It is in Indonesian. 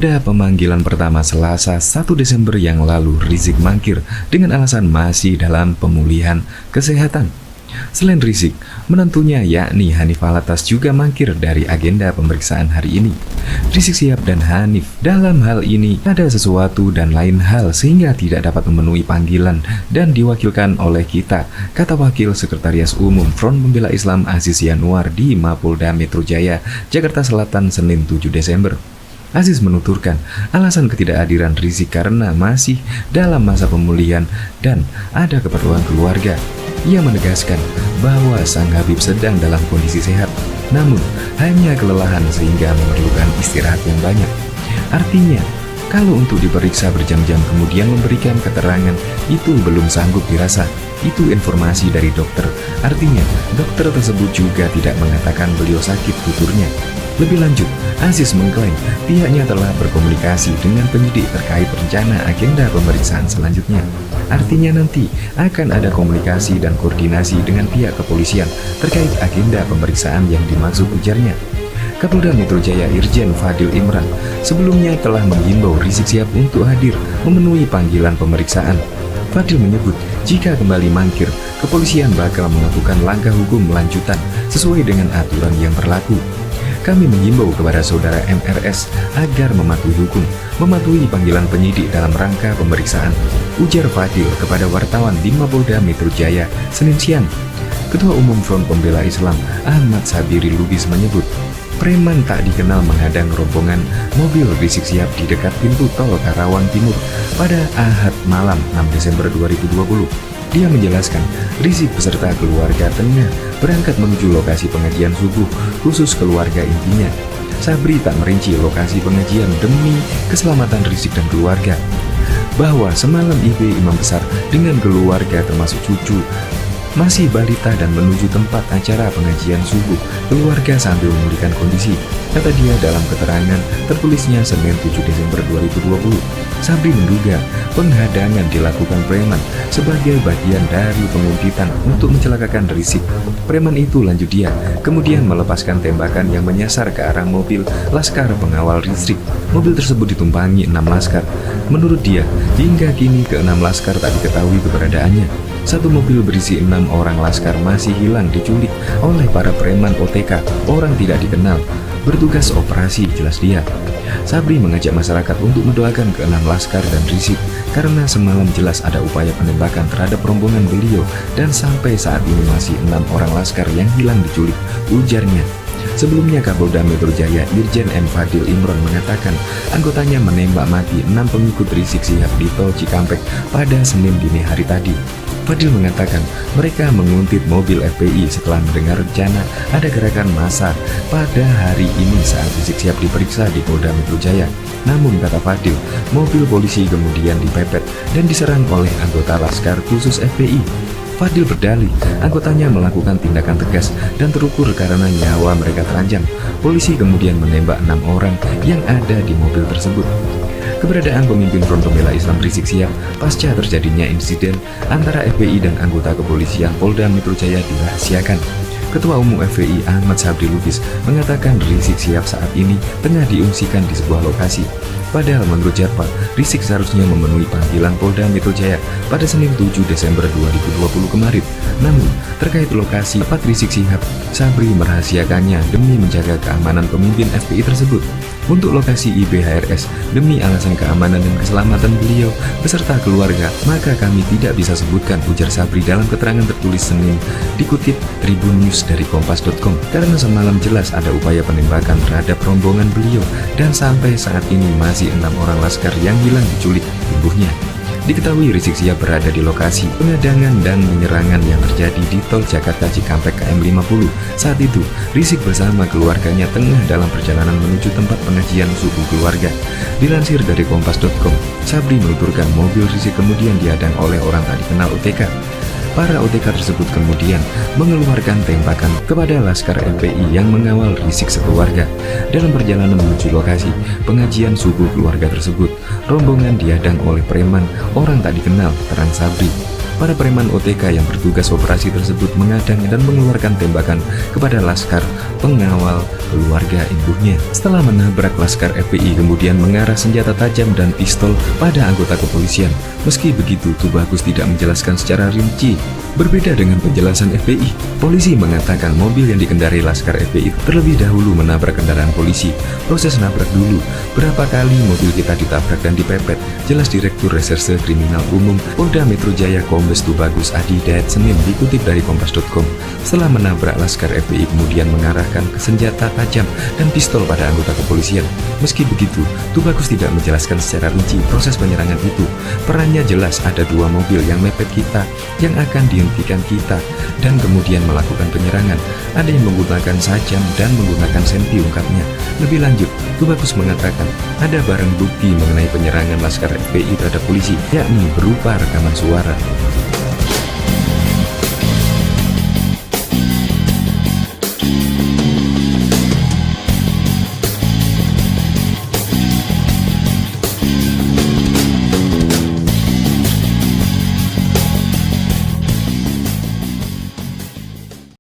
Pada pemanggilan pertama Selasa 1 Desember yang lalu, Rizik mangkir dengan alasan masih dalam pemulihan kesehatan. Selain Rizik, menantunya yakni Hanif Alatas juga mangkir dari agenda pemeriksaan hari ini. Rizik Syihab dan Hanif dalam hal ini ada sesuatu dan lain hal sehingga tidak dapat memenuhi panggilan dan diwakilkan oleh kita, kata Wakil Sekretaris Umum Front Pembela Islam Aziz Yanuar di Mapolda Metro Jaya, Jakarta Selatan, Senin 7 Desember. Aziz menuturkan alasan ketidakhadiran Rizik karena masih dalam masa pemulihan dan ada keperluan keluarga. Ia menegaskan bahwa sang Habib sedang dalam kondisi sehat, namun hanya kelelahan sehingga memerlukan istirahat yang banyak. Artinya, kalau untuk diperiksa berjam-jam kemudian memberikan keterangan itu belum sanggup dirasa. Itu informasi dari dokter. Artinya, dokter tersebut juga tidak mengatakan beliau sakit, tuturnya. Lebih lanjut, Aziz mengklaim pihaknya telah berkomunikasi dengan penyidik terkait rencana agenda pemeriksaan selanjutnya. Artinya nanti akan ada komunikasi dan koordinasi dengan pihak kepolisian terkait agenda pemeriksaan yang dimaksud, ujarnya. Kapolda Metro Jaya Irjen Fadil Imran sebelumnya telah menghimbau Rizik Syihab untuk hadir memenuhi panggilan pemeriksaan. Fadil menyebut jika kembali mangkir, kepolisian bakal melakukan langkah hukum lanjutan sesuai dengan aturan yang berlaku. Kami menghimbau kepada saudara MRS agar mematuhi hukum, mematuhi panggilan penyidik dalam rangka pemeriksaan, ujar Fadil kepada wartawan di Mapolda Metro Jaya, Senin siang. Ketua Umum Front Pembela Islam Ahmad Sabiri Lubis menyebut, preman tak dikenal menghadang rombongan mobil Rizik Syihab di dekat pintu tol Karawang Timur pada Ahad malam 6 Desember 2020. Dia menjelaskan, Rizik beserta keluarga tengah berangkat menuju lokasi pengajian subuh khusus keluarga intinya. Sabri tak merinci lokasi pengajian demi keselamatan Rizik dan keluarga. Bahwa semalam IB Imam Besar dengan keluarga termasuk cucu masih balita dan menuju tempat acara pengajian subuh keluarga sambil memulihkan kondisi, kata dia dalam keterangan tertulisnya Senin 7 Desember 2020. Sabri menduga penghadangan dilakukan preman sebagai bagian dari penguntitan untuk mencelakakan Rizik. Preman itu, lanjut dia, kemudian melepaskan tembakan yang menyasar ke arah mobil laskar pengawal Rizik. Mobil tersebut ditumpangi 6 laskar. Menurut dia, hingga kini ke-6 laskar tak diketahui keberadaannya. Satu mobil berisi 6 orang laskar masih hilang diculik oleh para preman OTK, orang tidak dikenal, bertugas operasi, jelas dia. Sabri mengajak masyarakat untuk mendoakan ke-6 laskar dan Rizik karena semalam jelas ada upaya penembakan terhadap rombongan beliau dan sampai saat ini masih 6 orang laskar yang hilang diculik, ujarnya. Sebelumnya Kapolda Metro Jaya Irjen M. Fadil Imran mengatakan anggotanya menembak mati 6 pengikut Rizik Syihab di tol Cikampek pada Senin dini hari tadi. Fadil mengatakan mereka menguntit mobil FPI setelah mendengar rencana ada gerakan massa pada hari ini saat Rizik Syihab diperiksa di Polda Metro Jaya. Namun, kata Fadil, mobil polisi kemudian dipepet dan diserang oleh anggota Laskar Khusus FPI. Fadil berdalih, anggotanya melakukan tindakan tegas dan terukur karena nyawa mereka terancam. Polisi kemudian menembak 6 orang yang ada di mobil tersebut. Keberadaan pemimpin Front Pembela Islam Rizik Syihab pasca terjadinya insiden antara FPI dan anggota kepolisian Polda Metro Jaya dirahasiakan. Ketua Umum FPI Ahmad Sabri Lubis mengatakan Rizik Syihab saat ini tengah diungsikan di sebuah lokasi. Padahal menurut Jarfa, Rizik seharusnya memenuhi panggilan Polda Metro Jaya pada Senin 7 Desember 2020 kemarin. Namun, terkait lokasi tempat Rizik Syihab, Sabri merahasiakannya demi menjaga keamanan pemimpin FPI tersebut. Untuk lokasi IBHRS, demi alasan keamanan dan keselamatan beliau beserta keluarga, maka kami tidak bisa sebutkan, ujar Sabri dalam keterangan tertulis Senin, dikutip Tribun News dari Kompas.com. Karena semalam jelas ada upaya penembakan terhadap rombongan beliau dan sampai saat ini masih 6 orang laskar yang hilang diculik tubuhnya. Diketahui Rizik Syihab berada di lokasi pengadangan dan penyerangan yang terjadi di tol Jakarta Cikampek KM 50. Saat itu, Rizik bersama keluarganya tengah dalam perjalanan menuju tempat pengajian subuh keluarga. Dilansir dari Kompas.com, Sabri menuturkan mobil Rizik kemudian dihadang oleh orang tak dikenal OTK. Para OTK tersebut kemudian mengeluarkan tembakan kepada Laskar FPI yang mengawal Rizik sekeluarga. Dalam perjalanan menuju lokasi pengajian subuh keluarga tersebut, rombongan dihadang oleh preman orang tak dikenal, terang Sabri. Para preman OTK yang bertugas operasi tersebut mengadang dan mengeluarkan tembakan kepada laskar pengawal keluarga induknya. Setelah menabrak laskar FPI, kemudian mengarah senjata tajam dan pistol pada anggota kepolisian. Meski begitu, Tubagus tidak menjelaskan secara rinci. Berbeda dengan penjelasan FPI, polisi mengatakan mobil yang dikendarai laskar FPI terlebih dahulu menabrak kendaraan polisi. Proses nabrak dulu, berapa kali mobil kita ditabrak dan dipepet, jelas Direktur Reserse Kriminal Umum Polda Metro Jaya Kombes Tubagus Adi Dayat Senin, dikutip dari kompas.com. Setelah menabrak laskar FPI, kemudian mengarahkan ke senjata tajam dan pistol pada anggota kepolisian. Meski begitu, Tubagus tidak menjelaskan secara rinci proses penyerangan itu. Perannya jelas, ada dua mobil yang mepet kita, yang akan dihentikan kita, dan kemudian melakukan penyerangan. Ada yang menggunakan sajam dan menggunakan senti, ungkapnya. Lebih lanjut, Tubagus mengatakan ada barang bukti mengenai penyerangan laskar FPI terhadap polisi, yakni berupa rekaman suara.